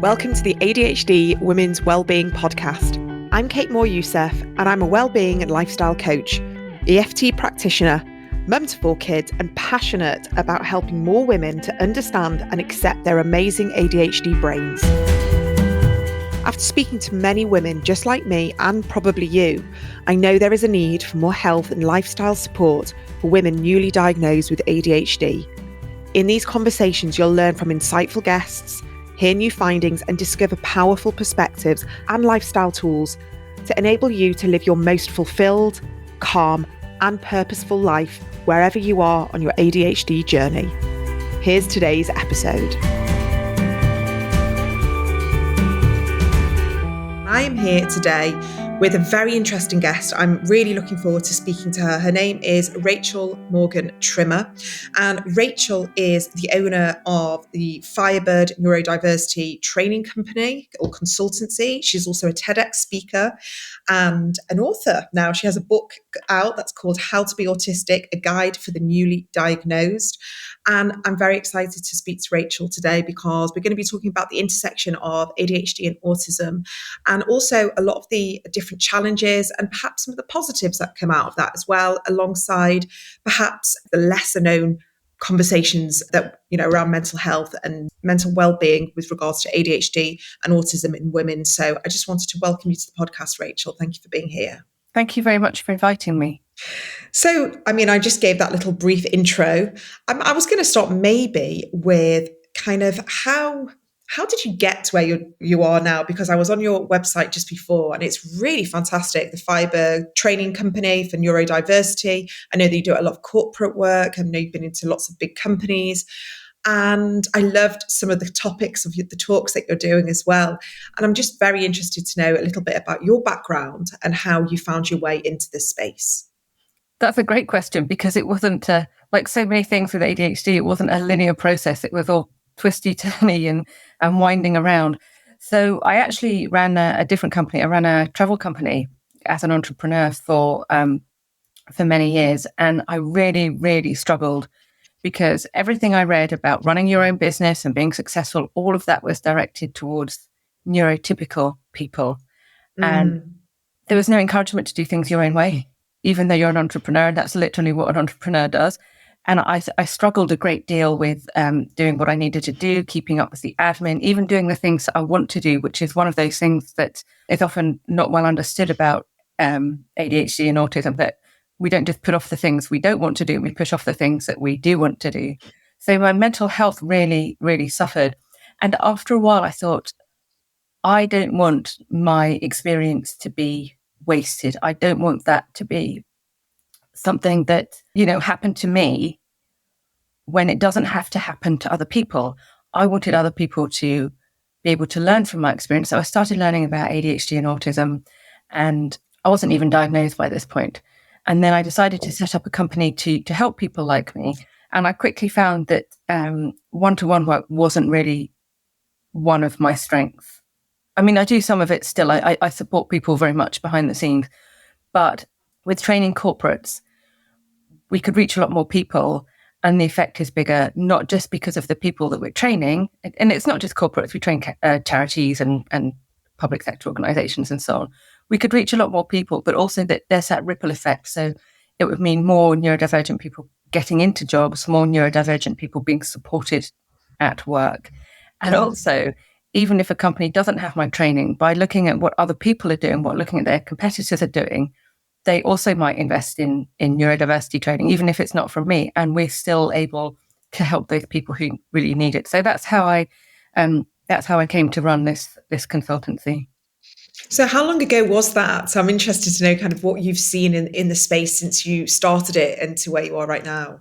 Welcome to the ADHD Women's Wellbeing Podcast. I'm Kate Moore-Youssef, and I'm a wellbeing and lifestyle coach, EFT practitioner, mum to 4 kids, and passionate about helping more women to understand and accept their amazing ADHD brains. After speaking to many women just like me, and probably you, I know there is a need for more health and lifestyle support for women newly diagnosed with ADHD. In these conversations, you'll learn from insightful guests, hear new findings, and discover powerful perspectives and lifestyle tools to enable you to live your most fulfilled, calm, and purposeful life wherever you are on your ADHD journey. Here's today's episode. I am here today with a very interesting guest. I'm really looking forward to speaking to her. Her name is Rachel Morgan Trimmer, and Rachel is the owner of the Firebird Neurodiversity training company or consultancy. She's also a TEDx speaker and an author. Now, she has a book out that's called How to Be Autistic, a Guide for the Newly Diagnosed. And I'm very excited to speak to Rachel today because we're going to be talking about the intersection of ADHD and autism, and also a lot of the different challenges and perhaps some of the positives that come out of that as well, alongside perhaps the lesser known conversations that, around mental health and mental well-being with regards to ADHD and autism in women. So I just wanted to welcome you to the podcast, Rachel. Thank you for being here. Thank you very much for inviting me. So, I just gave that little brief intro. I was going to start maybe with kind of how did you get to where you are now? Because I was on your website just before, and it's really fantastic. The Firebird training company for neurodiversity. I know that you do a lot of corporate work. I know you've been into lots of big companies. And I loved some of the topics of the talks that you're doing as well. And I'm just very interested to know a little bit about your background and how you found your way into this space. That's a great question, because it wasn't, like so many things with ADHD, it wasn't a linear process. It was all twisty-turny and winding around. So I actually ran a different company. I ran a travel company as an entrepreneur for many years. And I really, really struggled because everything I read about running your own business and being successful, all of that was directed towards neurotypical people. And there was no encouragement to do things your own way, even though you're an entrepreneur. That's literally what an entrepreneur does. And I struggled a great deal with doing what I needed to do, keeping up with the admin, even doing the things that I want to do, which is one of those things that is often not well understood about ADHD and autism, that we don't just put off the things we don't want to do, we push off the things that we do want to do. So my mental health really, really suffered. And after a while, I thought, I don't want my experience to be wasted. I don't want that to be something that, happened to me when it doesn't have to happen to other people. I wanted other people to be able to learn from my experience. So I started learning about ADHD and autism, and I wasn't even diagnosed by this point. And then I decided to set up a company to help people like me. And I quickly found that one-to-one work wasn't really one of my strengths. I do some of it still. I support people very much behind the scenes. But with training corporates, we could reach a lot more people, and the effect is bigger, not just because of the people that we're training. And it's not just corporates. We train charities and public sector organizations and so on. We could reach a lot more people, but also that there's that ripple effect. So it would mean more neurodivergent people getting into jobs, more neurodivergent people being supported at work. And also, even if a company doesn't have my training, by looking at what other people are doing, looking at their competitors are doing, they also might invest in neurodiversity training, even if it's not from me. And we're still able to help those people who really need it. So that's how I came to run this consultancy. So how long ago was that? So I'm interested to know kind of what you've seen in the space since you started it and to where you are right now.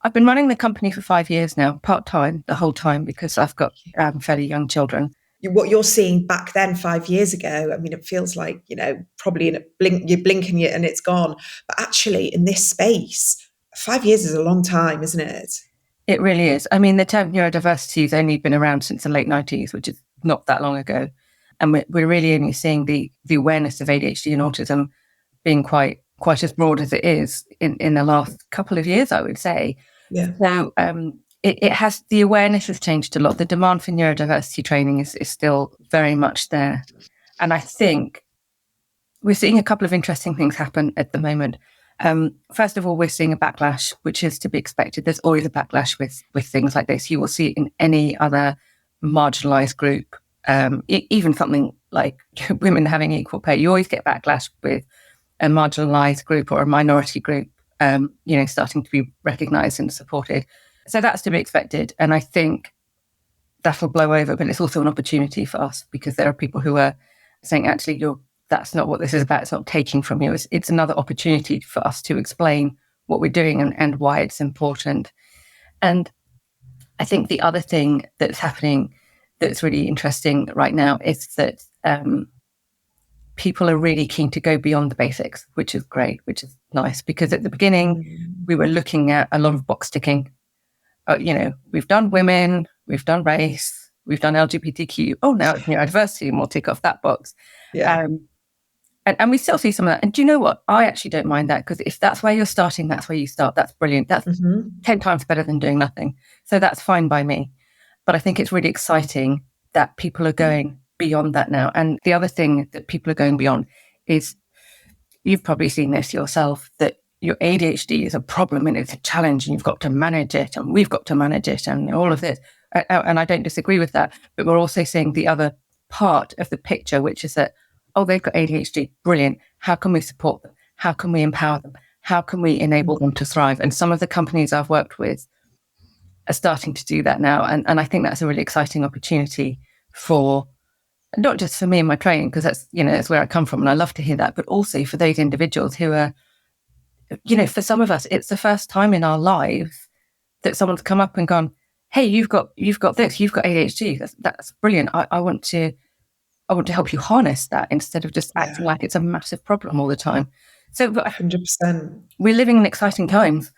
I've been running the company for 5 years now, part-time, the whole time, because I've got fairly young children. What you're seeing back then 5 years ago, it feels like, probably in a blink, you're blinking it and it's gone. But actually in this space, 5 years is a long time, isn't it? It really is. The term neurodiversity has only been around since the late 90s, which is not that long ago. And we're really only seeing the awareness of ADHD and autism being quite as broad as it is in the last couple of years, I would say. Yeah. So it has, the awareness has changed a lot. The demand for neurodiversity training is still very much there. And I think we're seeing a couple of interesting things happen at the moment. First of all, we're seeing a backlash, which is to be expected. There's always a backlash with things like this. You will see it in any other marginalized group, even something like women having equal pay. You always get backlash with a marginalized group or a minority group, starting to be recognized and supported. So that's to be expected. And I think that'll blow over, but it's also an opportunity for us because there are people who are saying, actually, that's not what this is about. It's not taking from you. It's another opportunity for us to explain what we're doing and why it's important. And I think the other thing that's happening that's really interesting right now is that people are really keen to go beyond the basics, which is great, which is nice, because at the beginning, we were looking at a lot of box ticking. We've done women, we've done race, we've done LGBTQ. Oh, now it's neurodiversity, and we'll tick off that box. Yeah. And we still see some of that. And do you know what? I actually don't mind that, because if that's where you're starting, that's where you start. That's brilliant. That's 10 times better than doing nothing. So that's fine by me. But I think it's really exciting that people are going beyond that now. And the other thing that people are going beyond is, you've probably seen this yourself, that your ADHD is a problem and it's a challenge and you've got to manage it and we've got to manage it and all of this. And I don't disagree with that. But we're also seeing the other part of the picture, which is that, oh, they've got ADHD. Brilliant. How can we support them? How can we empower them? How can we enable them to thrive? And some of the companies I've worked with are starting to do that now. And I think that's a really exciting opportunity for, not just for me and my training, because that's where I come from and I love to hear that, but also for those individuals who are, for some of us, it's the first time in our lives that someone's come up and gone, hey, you've got this, you've got ADHD. That's brilliant. I want to help you harness that instead of just acting like it's a massive problem all the time. So 100%. We're living in exciting times.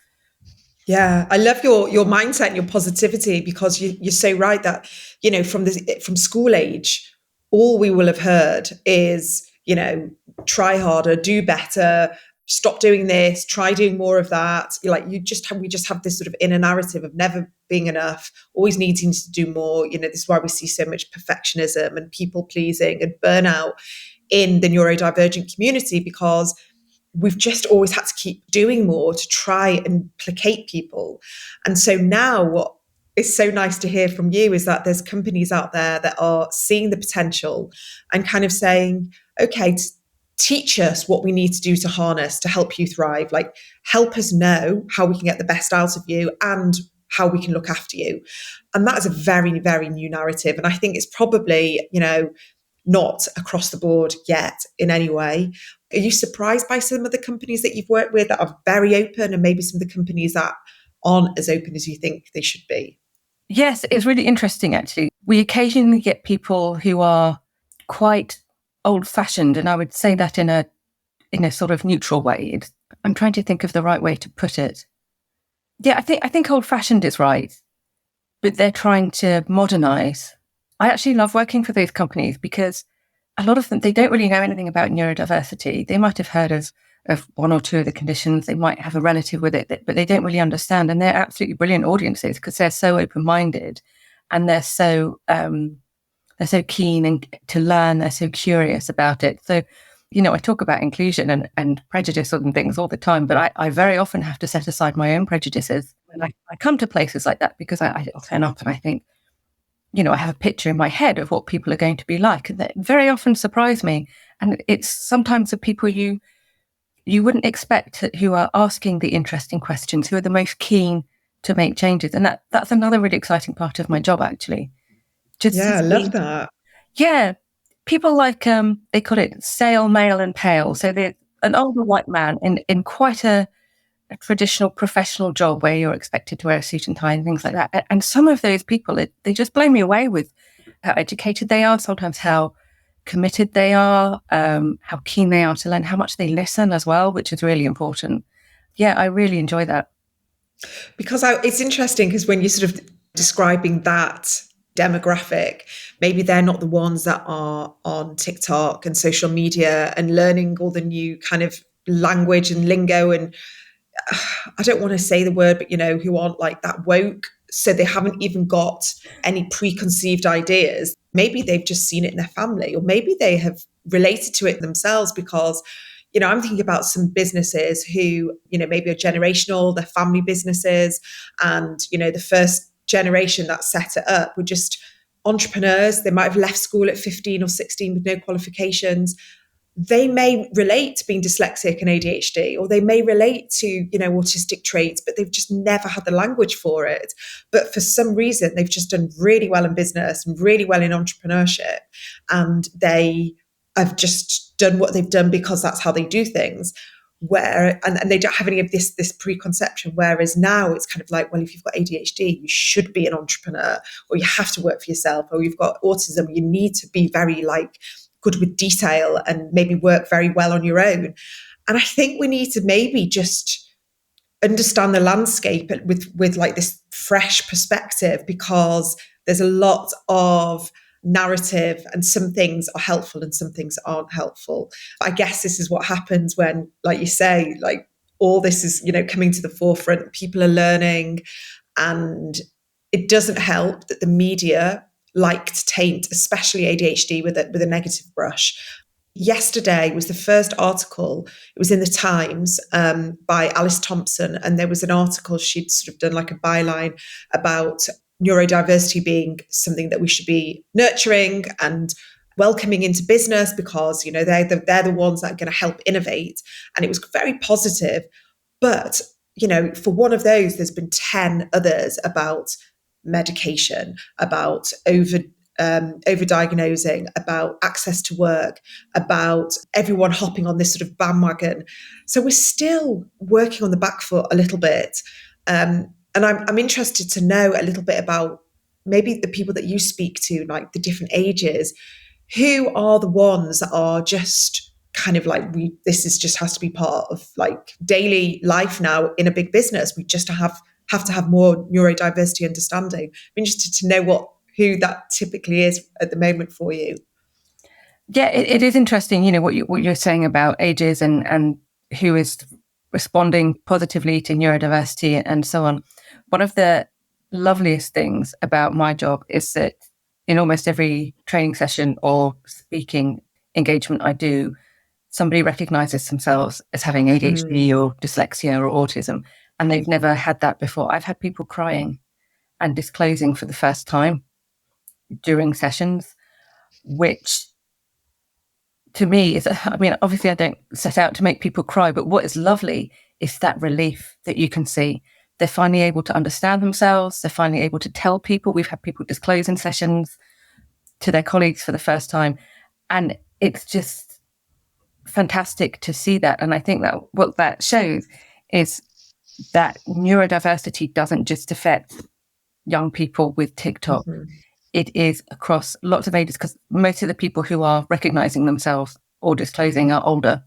Yeah, I love your mindset and your positivity, because you're so right that, from school age, all we will have heard is, try harder, do better, stop doing this, try doing more of that. We just have this sort of inner narrative of never being enough, always needing to do more. This is why we see so much perfectionism and people pleasing and burnout in the neurodivergent community, because we've just always had to keep doing more to try and placate people. And so now what is so nice to hear from you is that there's companies out there that are seeing the potential and kind of saying, okay, teach us what we need to do to harness, to help you thrive. Like, help us know how we can get the best out of you and how we can look after you. And that is a very, very new narrative. And I think it's probably, not across the board yet in any way. Are you surprised by some of the companies that you've worked with that are very open, and maybe some of the companies that aren't as open as you think they should be? Yes, it's really interesting, actually. We occasionally get people who are quite old-fashioned, and I would say that in a sort of neutral way. I'm trying to think of the right way to put it. Yeah, I think old-fashioned is right, but they're trying to modernize. I actually love working for those companies, because a lot of them, they don't really know anything about neurodiversity. They might have heard of one or two of the conditions. They might have a relative with it, but they don't really understand. And they're absolutely brilliant audiences, because they're so open-minded and they're so keen to learn. They're so curious about it. So, I talk about inclusion and prejudice and things all the time, but I very often have to set aside my own prejudices when I come to places like that, because I turn up and I think, I have a picture in my head of what people are going to be like, and that very often surprise me. And it's sometimes the people you wouldn't expect who are asking the interesting questions, who are the most keen to make changes. And that's another really exciting part of my job, actually. I love that. Yeah. People like, they call it sale, male and pale. So they're an older white man in quite a traditional professional job where you're expected to wear a suit and tie and things like that. And some of those people, they just blow me away with how educated they are, sometimes how committed they are, how keen they are to learn, how much they listen as well, which is really important. Yeah, I really enjoy that. Because it's interesting, because when you're sort of describing that demographic, maybe they're not the ones that are on TikTok and social media and learning all the new kind of language and lingo, and I don't want to say the word, but who aren't like that woke So they haven't even got any preconceived ideas. Maybe they've just seen it in their family, or maybe they have related to it themselves because, I'm thinking about some businesses who, maybe are generational, they're family businesses, and, the first generation that set it up were just entrepreneurs. They might have left school at 15 or 16 with no qualifications. They may relate to being dyslexic and ADHD, or they may relate to, autistic traits, but they've just never had the language for it. But for some reason, they've just done really well in business and really well in entrepreneurship. And they have just done what they've done because that's how they do things. And they don't have any of this preconception. Whereas now it's kind of like, well, if you've got ADHD, you should be an entrepreneur, or you have to work for yourself, or you've got autism, you need to be very good with detail and maybe work very well on your own. And I think we need to maybe just understand the landscape with this fresh perspective, because there's a lot of narrative, and some things are helpful and some things aren't helpful. I guess this is what happens when, like you say, all this is, coming to the forefront, people are learning, and it doesn't help that the media like to taint, especially ADHD, with a negative brush. Yesterday was the first article. It was in the Times by Alice Thompson, and there was an article she'd sort of done like a byline about neurodiversity being something that we should be nurturing and welcoming into business, because they're the ones that are going to help innovate. And it was very positive. But for one of those, there's been 10 others about medication, about overdiagnosing, about access to work, about everyone hopping on this sort of bandwagon. So we're still working on the back foot a little bit. And I'm interested to know a little bit about maybe the people that you speak to, like the different ages, who are the ones that are just kind of like, this is just has to be part of daily life now in a big business. We just have to have more neurodiversity understanding. I'm interested to know who that typically is at the moment for you. Yeah, it is interesting, what you're saying about ages and who is responding positively to neurodiversity and so on. One of the loveliest things about my job is that in almost every training session or speaking engagement I do, somebody recognizes themselves as having ADHD or dyslexia or autism, and they've never had that before. I've had people crying and disclosing for the first time during sessions, which to me is, obviously I don't set out to make people cry, but what is lovely is that relief that you can see. They're finally able to understand themselves. They're finally able to tell people. We've had people disclose in sessions to their colleagues for the first time. And it's just fantastic to see that. And I think that what that shows is that neurodiversity doesn't just affect young people with TikTok. Mm-hmm. It is across lots of ages, because most of the people who are recognizing themselves or disclosing are older,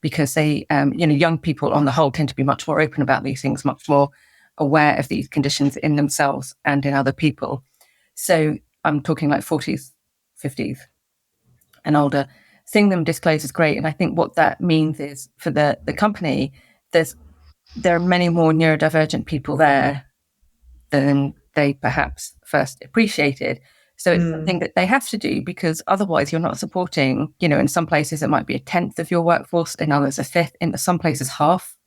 because they, young people on the whole tend to be much more open about these things, much more aware of these conditions in themselves and in other people. So I'm talking like 40s, 50s and older. Seeing them disclose is great. And I think what that means is for the company, there are many more neurodivergent people there than they perhaps first appreciated. So it's something that they have to do, because otherwise you're not supporting, in some places it might be 1/10 of your workforce, in others 1/5, in some places half.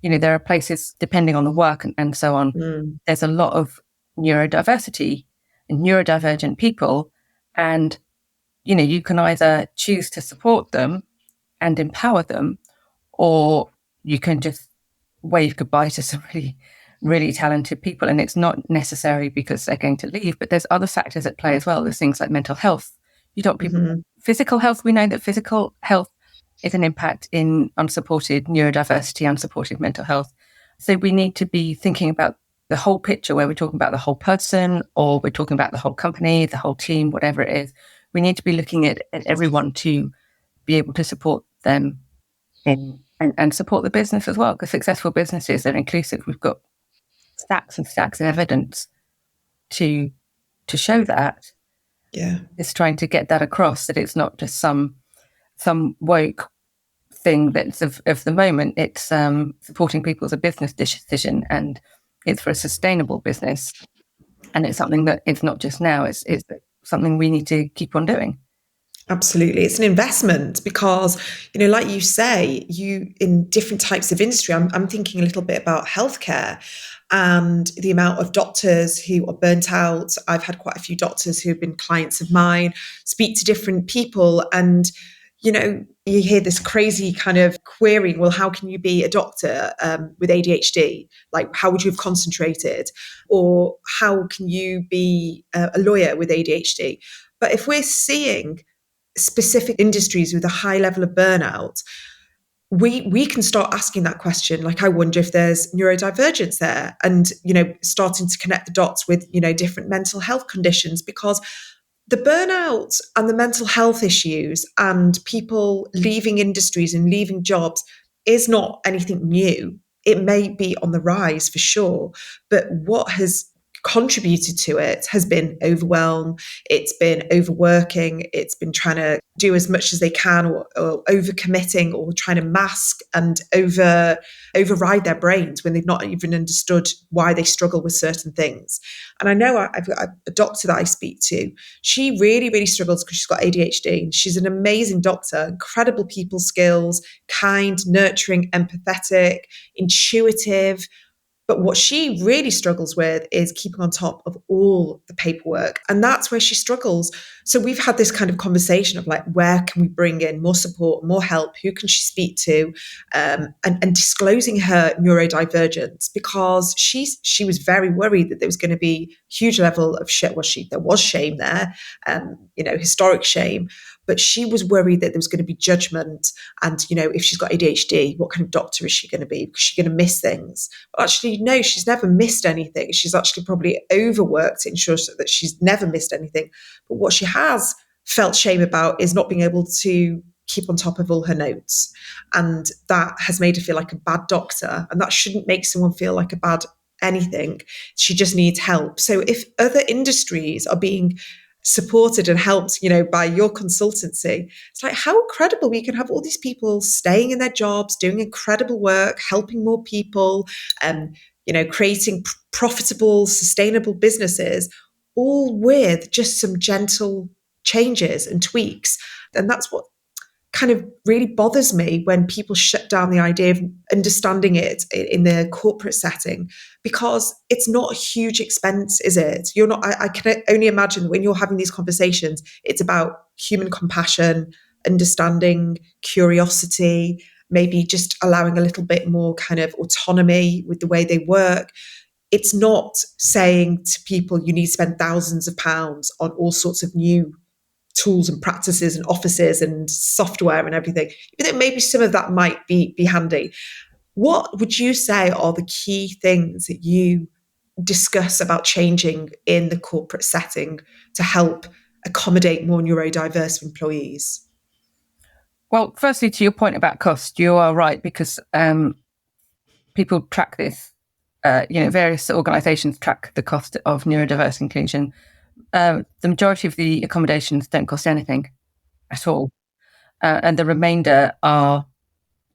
There are places, depending on the work and so on, there's a lot of neurodiversity and neurodivergent people. And, you can either choose to support them and empower them, or you can just wave goodbye to some really, really talented people. And it's not necessary because they're going to leave, but there's other factors at play as well. There's things like mental health. You don't people, physical health. We know that physical health is an impact in unsupported neurodiversity, unsupported mental health. So we need to be thinking about the whole picture, where we're talking about the whole person, or we're talking about the whole company, the whole team, whatever it is. We need to be looking at everyone to be able to support them and support the business as well, because successful businesses are inclusive. We've got stacks and stacks of evidence to show that. Yeah, it's trying to get that across, that it's not just some woke thing that's of the moment. It's supporting people as a business decision, and it's for a sustainable business. And it's something that it's not just now, it's something we need to keep on doing. Absolutely. It's an investment because, like you say, you in different types of industry, I'm thinking a little bit about healthcare and the amount of doctors who are burnt out. I've had quite a few doctors who have been clients of mine, speak to different people, and you hear this crazy kind of querying, well, how can you be a doctor with ADHD? Like, how would you have concentrated? Or how can you be a lawyer with ADHD? But if we're seeing specific industries with a high level of burnout, we can start asking that question. Like, I wonder if there's neurodivergence there, and starting to connect the dots with different mental health conditions, because the burnout and the mental health issues and people leaving industries and leaving jobs is not anything new. It may be on the rise for sure, but what has contributed to it has been overwhelm. It's been overworking. It's been trying to do as much as they can, or overcommitting, or trying to mask and override their brains when they've not even understood why they struggle with certain things. And I know I've got a doctor that I speak to. She really, really struggles because she's got ADHD. And she's an amazing doctor, incredible people skills, kind, nurturing, empathetic, intuitive. But what she really struggles with is keeping on top of all the paperwork. And that's where she struggles. So we've had this kind of conversation of like, where can we bring in more support, more help? Who can she speak to? And disclosing her neurodivergence, because she was very worried that there was going to be huge level of shame. Well, there was shame there, historic shame. But she was worried that there was going to be judgment. And, if she's got ADHD, what kind of doctor is she going to be? Because she's going to miss things. Well, actually, no, she's never missed anything. She's actually probably overworked to ensure that she's never missed anything. But what she has felt shame about is not being able to keep on top of all her notes. And that has made her feel like a bad doctor. And that shouldn't make someone feel like a bad anything. She just needs help. So if other industries are being supported and helped, by your consultancy, it's like, how incredible we can have all these people staying in their jobs, doing incredible work, helping more people, creating profitable, sustainable businesses, all with just some gentle changes and tweaks. And that's what kind of really bothers me when people shut down the idea of understanding it in the corporate setting, because it's not a huge expense, is it? You're not, I can only imagine when you're having these conversations, it's about human compassion, understanding, curiosity, maybe just allowing a little bit more kind of autonomy with the way they work. It's not saying to people, you need to spend thousands of pounds on all sorts of new tools and practices and offices and software and everything. But maybe some of that might be handy. What would you say are the key things that you discuss about changing in the corporate setting to help accommodate more neurodiverse employees? Well, firstly, to your point about cost, you are right, because people track this. Various organisations track the cost of neurodiverse inclusion. The majority of the accommodations don't cost anything at all. And the remainder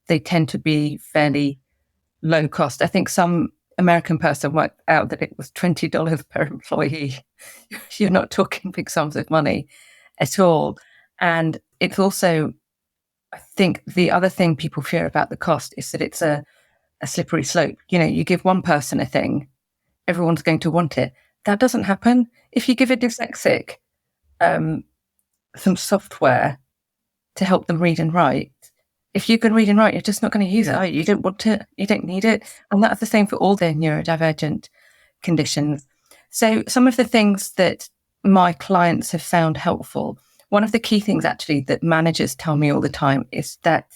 they tend to be fairly low cost. I think some American person worked out that it was $20 per employee. You're not talking big sums of money at all. And it's also, I think the other thing people fear about the cost is that it's a slippery slope. You give one person a thing, everyone's going to want it. That doesn't happen. If you give a dyslexic some software to help them read and write, if you can read and write, you're just not going to use it. You don't want it. You don't need it. And that's the same for all the neurodivergent conditions. So some of the things that my clients have found helpful, one of the key things actually that managers tell me all the time is that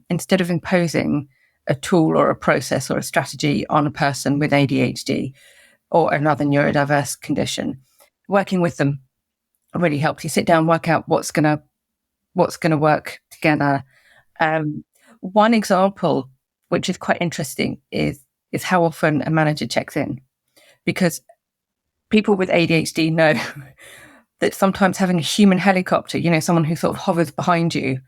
instead of imposing a tool or a process or a strategy on a person with ADHD or another neurodiverse condition, working with them really helps. You sit down, work out what's going to work together. One example, which is quite interesting, is how often a manager checks in, because people with ADHD know that sometimes having a human helicopter, someone who sort of hovers behind you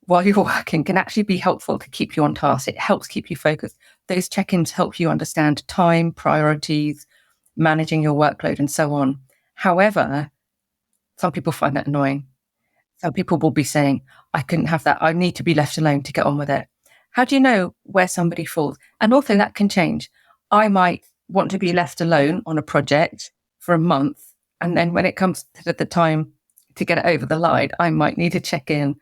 while you're working, can actually be helpful to keep you on task. It helps keep you focused. those check-ins help you understand time, priorities, managing your workload, and so on. However, some people find that annoying. Some people will be saying, I couldn't have that. I need to be left alone to get on with it. How do you know where somebody falls? And also that can change. I might want to be left alone on a project for a month. And then when it comes to the time to get it over the line, I might need to check in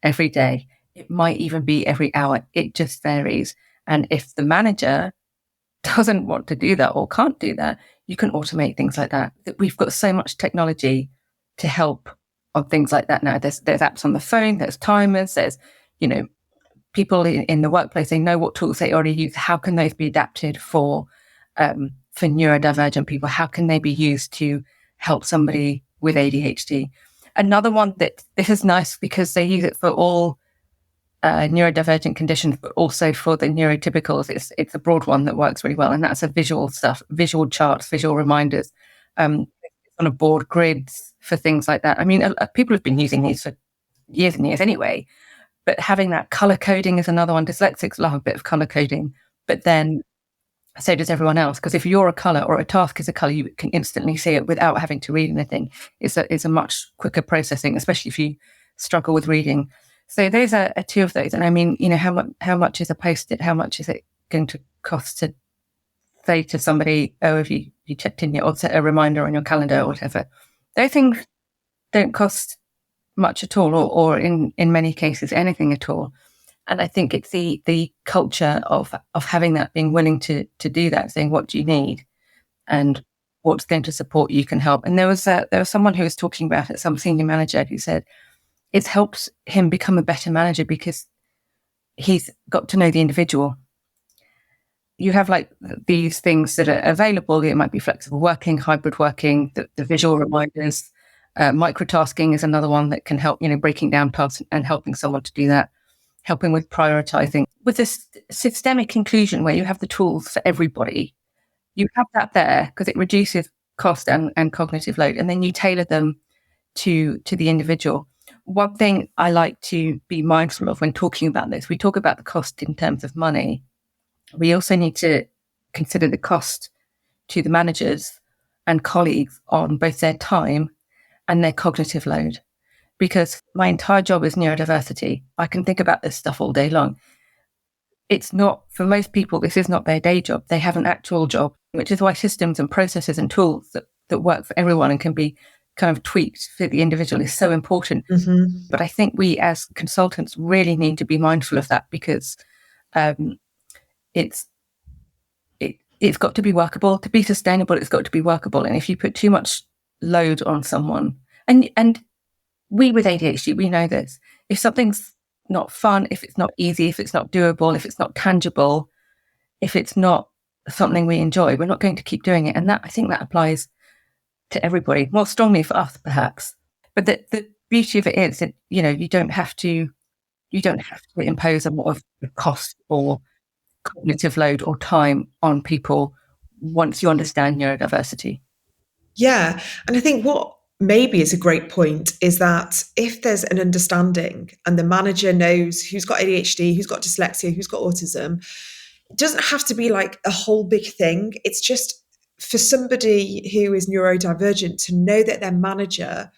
every day. It might even be every hour. It just varies. And if the manager doesn't want to do that or can't do that, you can automate things like that. We've got so much technology to help on things like that now. There's apps on the phone, there's timers, there's, people in the workplace, they know what tools they already use. How can those be adapted for neurodivergent people? How can they be used to help somebody with ADHD? Another one that this is nice because they use it for all neurodivergent conditions, but also for the neurotypicals. It's a broad one that works really well, and that's a visual stuff, visual charts, visual reminders, on a board, grids for things like that. I mean, people have been using these for years and years anyway, but having that color coding is another one. Dyslexics love a bit of color coding, but then so does everyone else. Because if you're a color or a task is a color, you can instantly see it without having to read anything. It's a much quicker processing, especially if you struggle with reading. So those are two of those. And I mean, how much is a Post-it? How much is it going to cost to say to somebody, oh, have you checked in yet, or set a reminder on your calendar or whatever? Those things don't cost much at all, or in many cases, anything at all. And I think it's the culture of having that, being willing to do that, saying, what do you need? And what's going to support you can help. And there was someone who was talking about it, some senior manager, who said it's helped him become a better manager because he's got to know the individual. You have like these things that are available. It might be flexible working, hybrid working, the visual reminders. Microtasking is another one that can help, breaking down tasks and helping someone to do that, helping with prioritizing. With this systemic inclusion where you have the tools for everybody, you have that there because it reduces cost and cognitive load, and then you tailor them to the individual. One thing I like to be mindful of when talking about this, we talk about the cost in terms of money. We also need to consider the cost to the managers and colleagues on both their time and their cognitive load. Because my entire job is neurodiversity. I can think about this stuff all day long. It's not, for most people, this is not their day job. They have an actual job, which is why systems and processes and tools that work for everyone and can be kind of tweaked for the individual is so important. Mm-hmm. But I think we as consultants really need to be mindful of that because it's got to be workable. To be sustainable, it's got to be workable. And if you put too much load on someone, and we with ADHD, we know this. If something's not fun, if it's not easy, if it's not doable, if it's not tangible, if it's not something we enjoy, we're not going to keep doing it. And I think that applies to everybody, more strongly for us, perhaps. But the beauty of it is that, you don't have to impose a lot of cost or cognitive load or time on people once you understand neurodiversity. Yeah. And I think what maybe is a great point is that if there's an understanding and the manager knows who's got ADHD, who's got dyslexia, who's got autism, it doesn't have to be like a whole big thing. It's just for somebody who is neurodivergent to know that their manager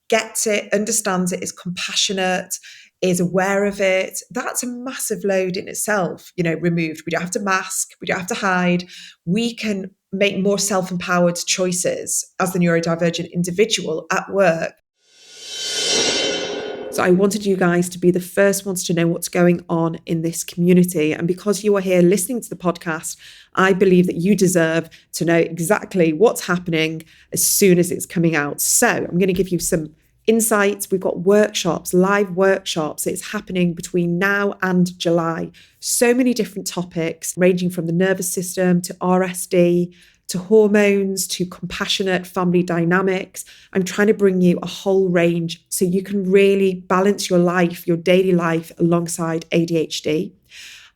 gets it, understands it, is compassionate, is aware of it. That's a massive load in itself, removed. We don't have to mask, we don't have to hide. We can make more self-empowered choices as the neurodivergent individual at work. So I wanted you guys to be the first ones to know what's going on in this community. And because you are here listening to the podcast, I believe that you deserve to know exactly what's happening as soon as it's coming out. So I'm going to give you some insights. We've got workshops, live workshops. It's happening between now and July. So many different topics, ranging from the nervous system to RSD, to hormones, to compassionate family dynamics. I'm trying to bring you a whole range so you can really balance your life, your daily life, alongside ADHD.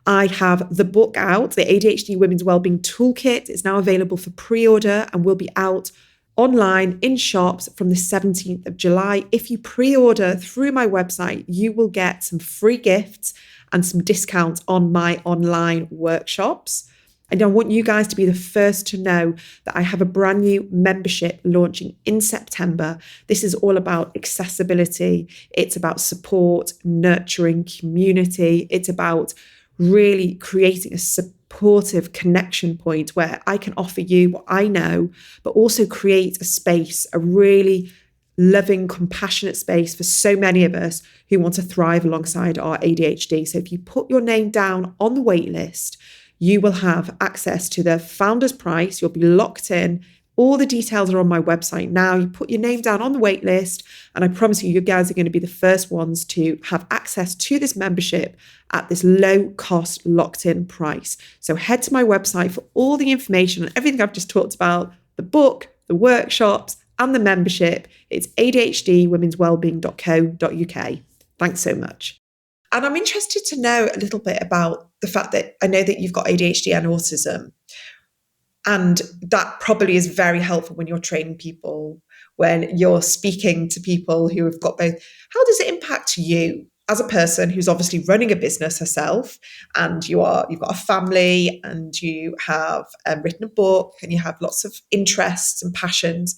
I have the book out, the ADHD Women's Wellbeing Toolkit. It's now available for pre-order and will be out online in shops from the 17th of July. If you pre-order through my website, you will get some free gifts and some discounts on my online workshops. And I want you guys to be the first to know that I have a brand new membership launching in September. This is all about accessibility. It's about support, nurturing, community. It's about really creating a supportive connection point where I can offer you what I know, but also create a space, a really loving, compassionate space for so many of us who want to thrive alongside our ADHD. So if you put your name down on the wait list, you will have access to the founder's price. You'll be locked in. All the details are on my website now. You put your name down on the wait list, and I promise you, you guys are going to be the first ones to have access to this membership at this low cost, locked in price. So head to my website for all the information on everything I've just talked about, the book, the workshops, and the membership. It's ADHDwomenswellbeing.co.uk. Thanks so much. And I'm interested to know a little bit about the fact that I know that you've got ADHD and autism. And that probably is very helpful when you're training people, when you're speaking to people who have got both. How does it impact you as a person who's obviously running a business herself, and you've got a family, and you have written a book, and you have lots of interests and passions?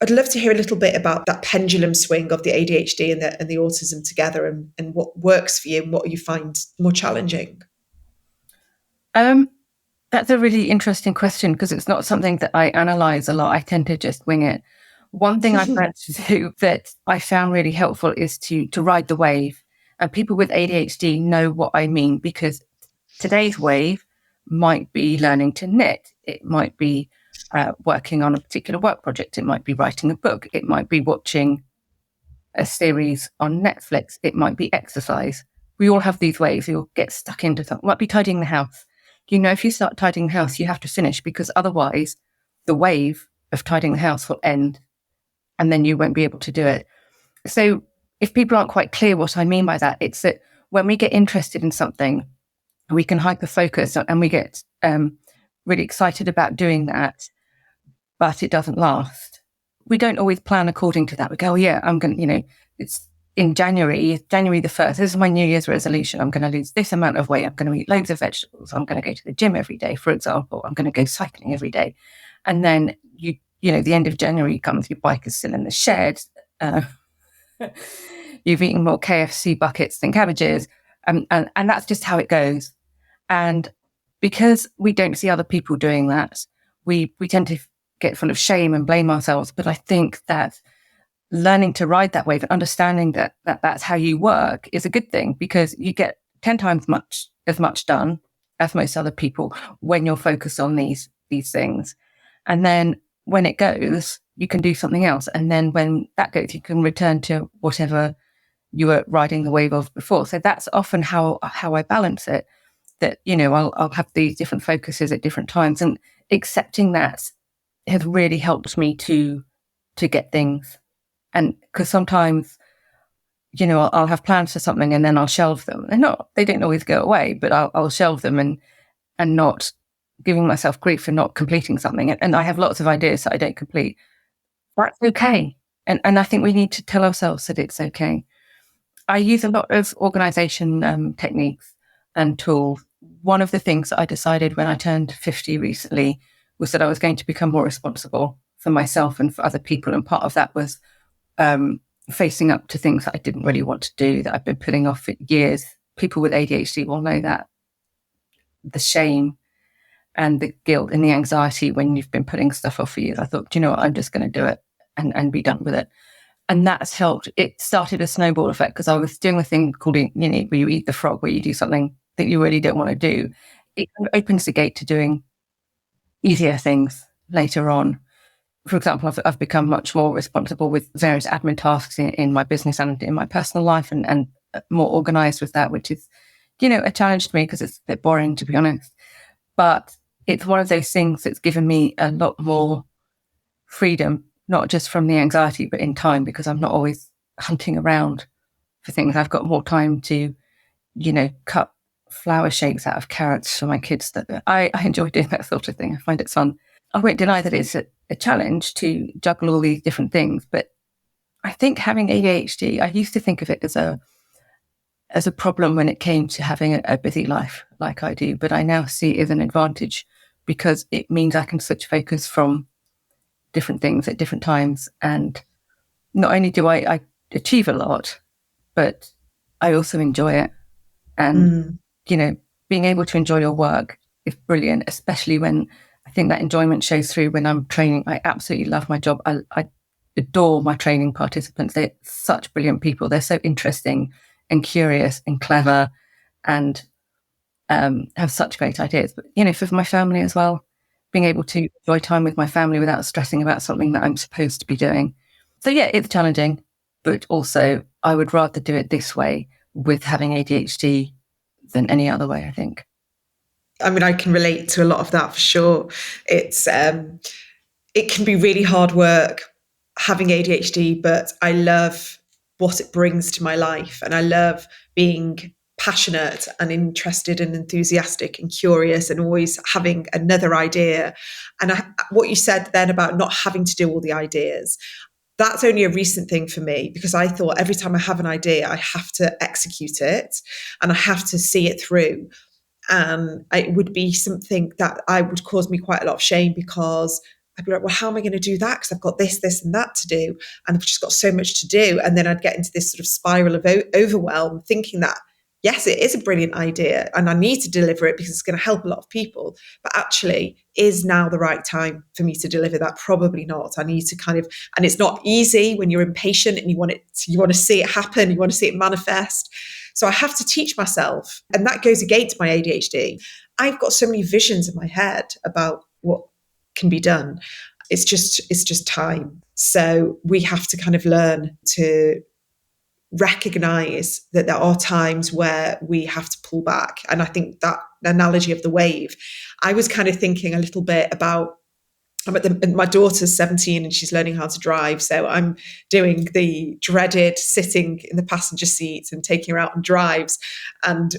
I'd love to hear a little bit about that pendulum swing of the ADHD and the autism together, and what works for you and what you find more challenging. That's a really interesting question, because it's not something that I analyze a lot. I tend to just wing it. One thing I've learned to do that I found really helpful is to ride the wave. And people with ADHD know what I mean, because today's wave might be learning to knit. It might be working on a particular work project. It might be writing a book. It might be watching a series on Netflix. It might be exercise. We all have these waves. You'll get stuck into something. It might be tidying the house. You know, if you start tidying the house, you have to finish, because otherwise the wave of tidying the house will end and then you won't be able to do it. So if people aren't quite clear what I mean by that, it's that when we get interested in something, we can hyper-focus and we get really excited about doing that, but it doesn't last. We don't always plan according to that. We go, oh yeah, I'm going to, it's in January the 1st, this is my New Year's resolution. I'm going to lose this amount of weight. I'm going to eat loads of vegetables. I'm going to go to the gym every day, for example. I'm going to go cycling every day. And then the end of January comes, your bike is still in the shed. You've eaten more KFC buckets than cabbages. And that's just how it goes. And because we don't see other people doing that, we tend to get full of shame and blame ourselves. But I think that learning to ride that wave and understanding that that's how you work is a good thing, because you get 10 times as much done as most other people when you're focused on these things. And then when it goes, you can do something else. And then when that goes, you can return to whatever you were riding the wave of before. So that's often how I balance it, that, I'll have these different focuses at different times, and accepting that has really helped me to get things. And because sometimes, I'll have plans for something and then I'll shelve them. They don't always go away, but I'll shelve them and not giving myself grief for not completing something. And I have lots of ideas that I don't complete. That's okay. And I think we need to tell ourselves that it's okay. I use a lot of organization techniques and tools. One of the things that I decided when I turned 50 recently was that I was going to become more responsible for myself and for other people. And part of that was facing up to things that I didn't really want to do, that I've been putting off for years. People with ADHD will know that. The shame and the guilt and the anxiety when you've been putting stuff off for years. I thought, I'm just going to do it and be done with it. And that's helped. It started a snowball effect, because I was doing a thing called, where you eat the frog, where you do something that you really don't want to do. It opens the gate to doing easier things later on. For example, I've become much more responsible with various admin tasks in my business and in my personal life, and more organized with that, which is, a challenge to me, because it's a bit boring, to be honest. But it's one of those things that's given me a lot more freedom, not just from the anxiety, but in time, because I'm not always hunting around for things. I've got more time to, cut flour shakes out of carrots for my kids. That I enjoy doing that sort of thing. I find it fun. I won't deny that it's a challenge to juggle all these different things, but I think having ADHD, I used to think of it as as a problem when it came to having a busy life like I do, but I now see it as an advantage because it means I can switch focus from different things at different times. And not only do I achieve a lot, but I also enjoy it. And, being able to enjoy your work is brilliant, especially when I think that enjoyment shows through when I'm training. I absolutely love my job. I adore my training participants. They're such brilliant people. They're so interesting and curious and clever and have such great ideas. But, for my family as well, being able to enjoy time with my family without stressing about something that I'm supposed to be doing. So, yeah, it's challenging, but also I would rather do it this way with having ADHD than any other way, I think. I mean, I can relate to a lot of that for sure. It's it can be really hard work having ADHD, but I love what it brings to my life, and I love being passionate and interested and enthusiastic and curious and always having another idea. And what you said then about not having to do all the ideas, that's only a recent thing for me, because I thought every time I have an idea, I have to execute it and I have to see it through. And it would be something that I would cause me quite a lot of shame, because I'd be like, well, how am I going to do that? Because I've got this, this, and that to do. And I've just got so much to do. And then I'd get into this sort of spiral of overwhelm, thinking that, yes, it is a brilliant idea and I need to deliver it because it's going to help a lot of people. But actually, is now the right time for me to deliver that? Probably not. I need to and it's not easy when you're impatient and you want to see it happen, you want to see it manifest. So I have to teach myself, and that goes against my ADHD. I've got so many visions in my head about what can be done. It's just time. So we have to kind of learn to recognize that there are times where we have to pull back. And I think that analogy of the wave, I was kind of thinking a little bit about, my daughter's 17 and she's learning how to drive. So I'm doing the dreaded sitting in the passenger seat and taking her out on drives and,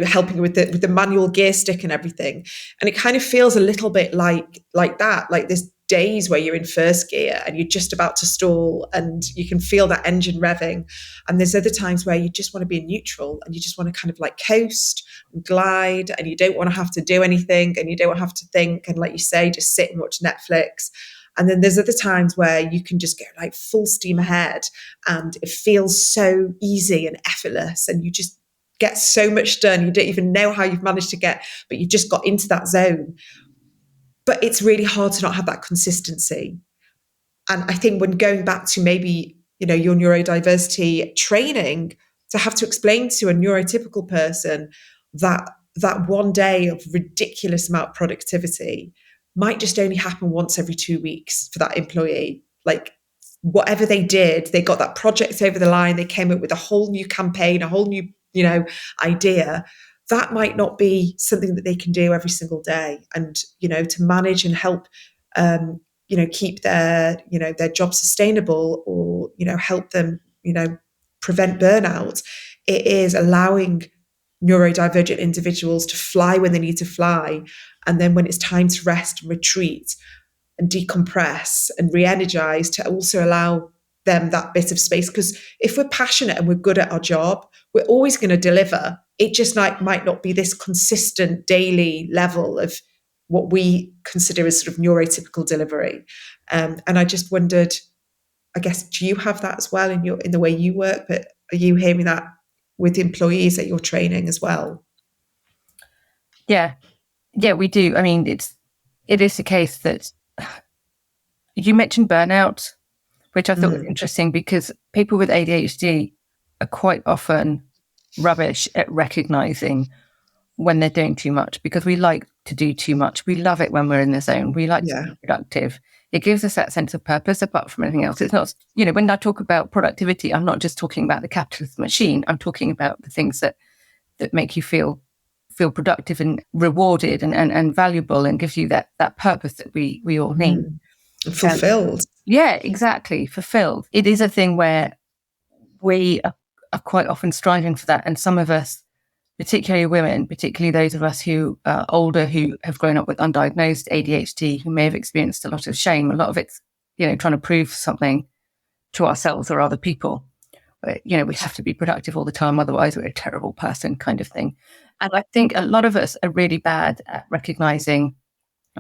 helping her with the manual gear stick and everything. And it kind of feels a little bit like that, like there's days where you're in first gear and you're just about to stall and you can feel that engine revving. And there's other times where you just want to be in neutral and you just want to kind of like coast and glide, and you don't want to have to do anything and you don't have to think. And like you say, just sit and watch Netflix. And then there's other times where you can just go like full steam ahead and it feels so easy and effortless and you just get so much done. You don't even know how you've managed to but you just got into that zone. But it's really hard to not have that consistency. And I think when going back to maybe, your neurodiversity training, to have to explain to a neurotypical person that one day of ridiculous amount of productivity might just only happen once every 2 weeks for that employee. Like whatever they did, they got that project over the line, they came up with a whole new campaign, a whole new, idea. That might not be something that they can do every single day. And, to manage and help, keep their job sustainable or, help them, prevent burnout. It is allowing neurodivergent individuals to fly when they need to fly. And then when it's time to rest and retreat and decompress and re-energize, to also allow them that bit of space. Because if we're passionate and we're good at our job, we're always going to deliver. It just might not be this consistent daily level of what we consider as sort of neurotypical delivery. And I just wondered, I guess, do you have that as well in the way you work? But are you hearing that with employees that you're training as well? Yeah, we do. I mean, it is the case that you mentioned burnout, which I thought was interesting, because people with ADHD are quite often rubbish at recognizing when they're doing too much, because we like to do too much. We love it when we're in the zone. We like to be productive. It gives us that sense of purpose apart from anything else. It's not, when I talk about productivity, I'm not just talking about the capitalist machine. I'm talking about the things that make you feel productive and rewarded and valuable and gives you that purpose that we all need. Fulfilled. Yeah, exactly. Fulfilled. It is a thing where we are quite often striving for that. And some of us, particularly women, particularly those of us who are older, who have grown up with undiagnosed ADHD, who may have experienced a lot of shame, a lot of it's, trying to prove something to ourselves or other people. we have to be productive all the time, otherwise we're a terrible person, kind of thing. And I think a lot of us are really bad at recognizing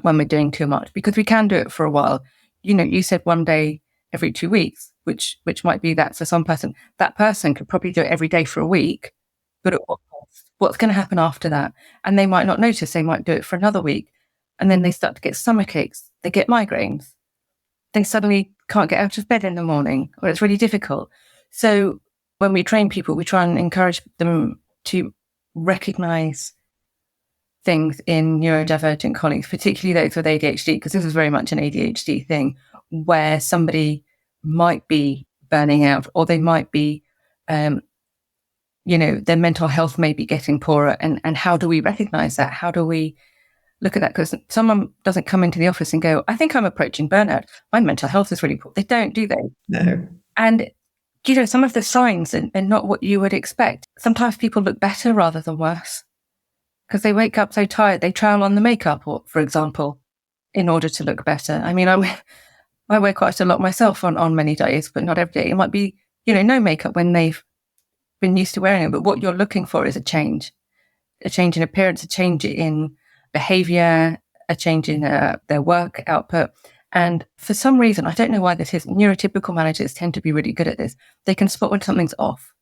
when we're doing too much, because we can do it for a while. You said one day every 2 weeks, which might be that for some person. That person could probably do it every day for a week, but at what cost? What's going to happen after that? And they might not notice. They might do it for another week, and then they start to get stomach aches. They get migraines. They suddenly can't get out of bed in the morning, or it's really difficult. So when we train people, we try and encourage them to recognize things in neurodivergent colleagues, particularly those with ADHD, because this is very much an ADHD thing, where somebody might be burning out, or they might be, their mental health may be getting poorer. And how do we recognize that? How do we look at that? Because someone doesn't come into the office and go, I think I'm approaching burnout. My mental health is really poor. They don't, do they? No. And, some of the signs are not what you would expect. Sometimes people look better rather than worse, because they wake up so tired, they try on the makeup, or, for example, in order to look better. I mean, I wear quite a lot myself on many days, but not every day. It might be, no makeup when they've been used to wearing it. But what you're looking for is a change in appearance, a change in behavior, a change in their work output. And for some reason, I don't know why this is, neurotypical managers tend to be really good at this. They can spot when something's off.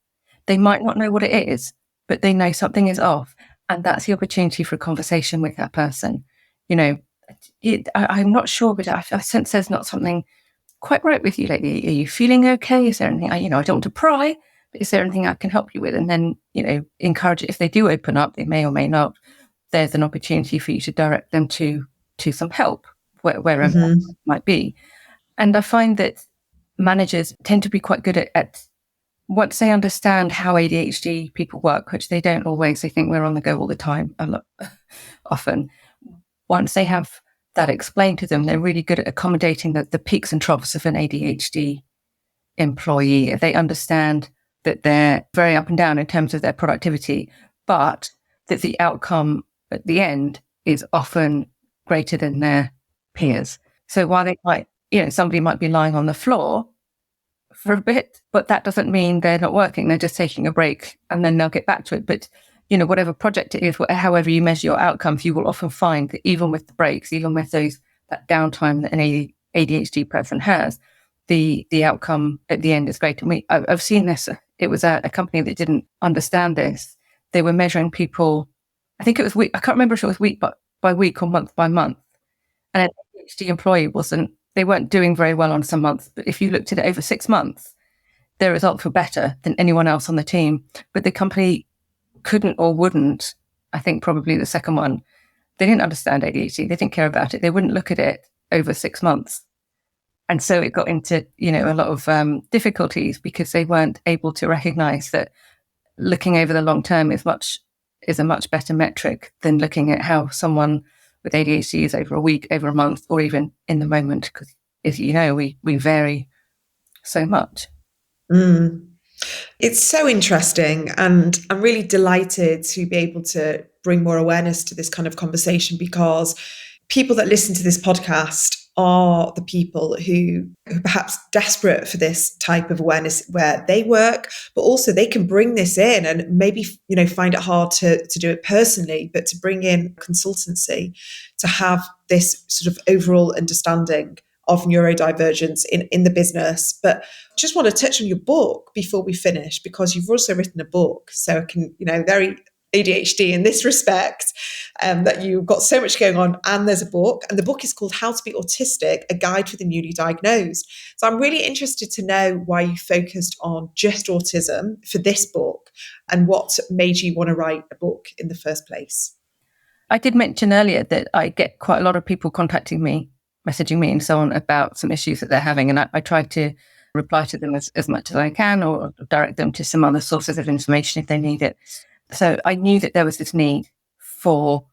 They might not know what it is, but they know something is off. And that's the opportunity for a conversation with that person. I'm not sure, but I sense there's not something quite right with you lately. Are you feeling okay? Is there anything, I don't want to pry, but is there anything I can help you with? And then, encourage it. If they do open up, they may or may not, there's an opportunity for you to direct them to some help, wherever it might be. And I find that managers tend to be quite good at once they understand how ADHD people work, which they don't always. They think we're on the go all the time, a lot, often. Once they have that explained to them, they're really good at accommodating the peaks and troughs of an ADHD employee. They understand that they're very up and down in terms of their productivity, but that the outcome at the end is often greater than their peers. So while they might, somebody might be lying on the floor for a bit, but that doesn't mean they're not working. They're just taking a break, and then they'll get back to it. But, whatever project it is, however you measure your outcomes, you will often find that even with the breaks, even with that downtime that an ADHD person has, the outcome at the end is great. And I've seen this. It was a company that didn't understand this. They were measuring people, I think it was week. I can't remember if it was week by week or month by month. And an ADHD employee they weren't doing very well on some months. But if you looked at it over 6 months, their results were better than anyone else on the team. But the company couldn't or wouldn't, I think probably the second one, they didn't understand ADHD. They didn't care about it. They wouldn't look at it over 6 months. And so it got into, a lot of difficulties, because they weren't able to recognize that looking over the long term is a much better metric than looking at how someone with ADHD is over a week, over a month, or even in the moment, because, as you know, we vary so much. It's so interesting, and I'm really delighted to be able to bring more awareness to this kind of conversation, because people that listen to this podcast are the people who are perhaps desperate for this type of awareness where they work, but also they can bring this in and maybe, find it hard to do it personally, but to bring in consultancy to have this sort of overall understanding of neurodivergence in the business. But just want to touch on your book before we finish, because you've also written a book. So I can, very ADHD in this respect, that you've got so much going on, and there's a book, and the book is called How to Be Autistic, A Guide for the Newly Diagnosed. So I'm really interested to know why you focused on just autism for this book, and what made you want to write a book in the first place. I did mention earlier that I get quite a lot of people contacting me, messaging me and so on about some issues that they're having, and I try to reply to them as much as I can, or direct them to some other sources of information if they need it. So I knew that there was this need for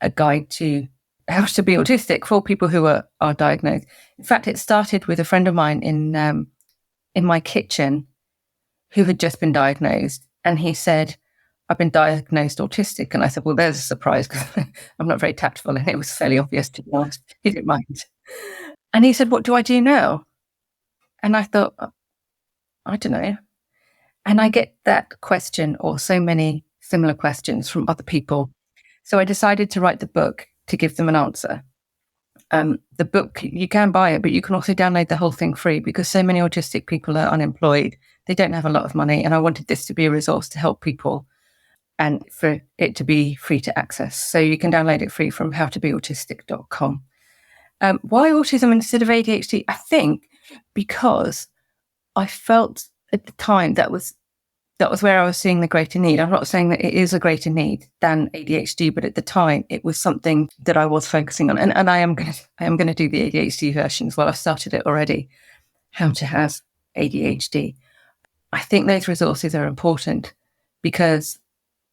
a guide to how to be autistic for people who are diagnosed. In fact, it started with a friend of mine in my kitchen who had just been diagnosed, and he said, I've been diagnosed autistic. And I said, well, there's a surprise, because I'm not very tactful, and it was fairly obvious, to be honest. He didn't mind. And he said, what do I do now? And I thought, I don't know. And I get that question or so many similar questions from other people. So I decided to write the book to give them an answer. The book, you can buy it, but you can also download the whole thing free because so many autistic people are unemployed. They don't have a lot of money. And I wanted this to be a resource to help people and for it to be free to access. So you can download it free from howtobeautistic.com. Why autism instead of ADHD? I think because I felt at the time that was where I was seeing the greater need. I'm not saying that it is a greater need than ADHD, but at the time it was something that I was focusing on. And I am going to do the ADHD version as well. I've started it already. How to have ADHD. I think those resources are important because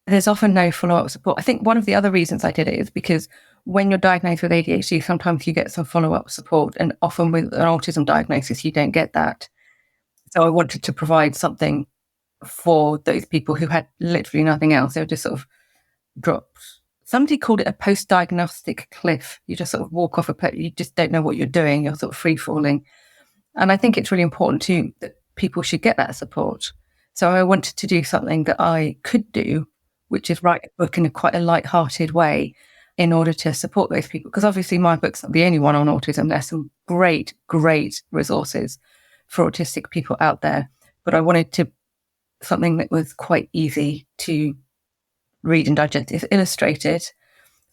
there's often no follow-up support. I think one of the other reasons I did it is because when you're diagnosed with ADHD, sometimes you get some follow-up support, and often with an autism diagnosis, you don't get that. So I wanted to provide something for those people who had literally nothing else. They were just sort of dropped. Somebody called it a post-diagnostic cliff. You just sort of walk off you just don't know what you're doing. You're sort of free-falling. And I think it's really important too that people should get that support. So I wanted to do something that I could do, which is write a book in quite a light-hearted way in order to support those people. Because obviously my book's not the only one on autism. There's some great, great resources for autistic people out there. But I wanted to something that was quite easy to read and digest. It's illustrated. It's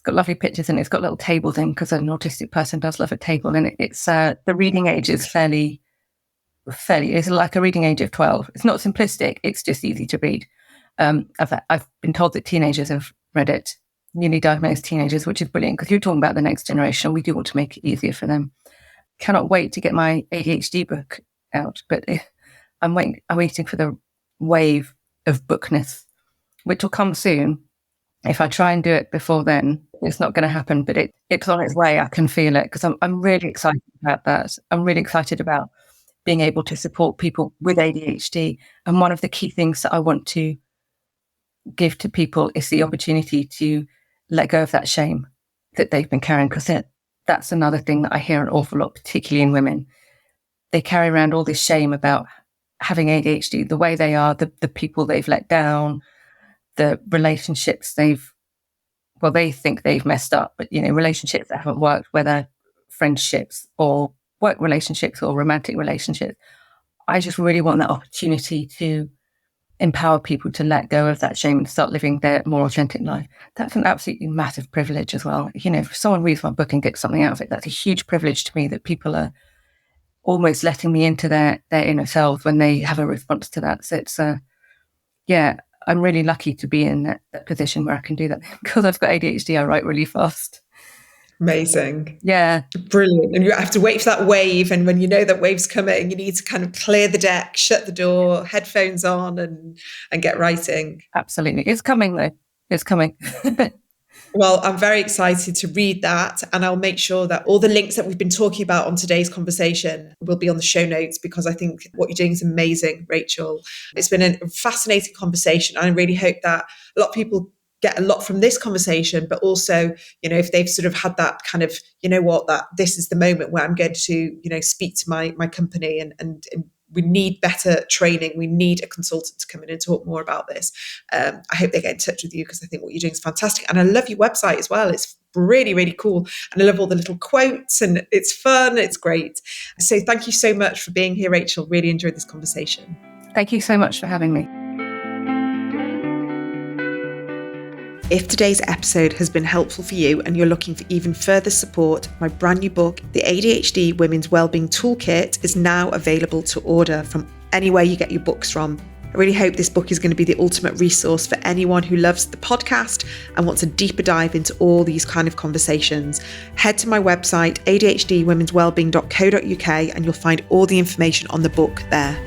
got lovely pictures and it's got little tables in because an autistic person does love a table. And it's the reading age is fairly, it's like a reading age of 12. It's not simplistic. It's just easy to read. I've been told that teenagers have read it, newly diagnosed teenagers, which is brilliant because you're talking about the next generation. We do want to make it easier for them. Cannot wait to get my ADHD book out, but I'm waiting for the wave of bookness, which will come soon. If I try and do it before then, it's not going to happen, but it's on its way. I can feel it because I'm really excited about that. I'm really excited about being able to support people with ADHD. And one of the key things that I want to give to people is the opportunity to let go of that shame that they've been carrying, because that's another thing that I hear an awful lot, particularly in women. They carry around all this shame about having ADHD, the way they are, the people they've let down, the relationships they think they've messed up, but, relationships that haven't worked, whether friendships or work relationships or romantic relationships. I just really want that opportunity to empower people to let go of that shame and start living their more authentic life. That's an absolutely massive privilege as well. If someone reads my book and gets something out of it, that's a huge privilege to me that people are almost letting me into their inner selves when they have a response to that. So it's, I'm really lucky to be in that position where I can do that. Because I've got ADHD, I write really fast. Amazing. Yeah. Brilliant. And you have to wait for that wave. And when you know that wave's coming, you need to kind of clear the deck, shut the door, headphones on and get writing. Absolutely. It's coming though. It's coming. Well, I'm very excited to read that, and I'll make sure that all the links that we've been talking about on today's conversation will be on the show notes, because I think what you're doing is amazing, Rachel. It's been a fascinating conversation. I really hope that a lot of people get a lot from this conversation, but also, if they've sort of had that kind of, that this is the moment where I'm going to, speak to my company and we need better training. We need a consultant to come in and talk more about this. I hope they get in touch with you, because I think what you're doing is fantastic. And I love your website as well. It's really, really cool. And I love all the little quotes, and it's fun. It's great. So thank you so much for being here, Rachel. Really enjoyed this conversation. Thank you so much for having me. If today's episode has been helpful for you and you're looking for even further support, my brand new book, The ADHD Women's Wellbeing Toolkit, is now available to order from anywhere you get your books from. I really hope this book is going to be the ultimate resource for anyone who loves the podcast and wants a deeper dive into all these kind of conversations. Head to my website, adhdwomenswellbeing.co.uk, and you'll find all the information on the book there.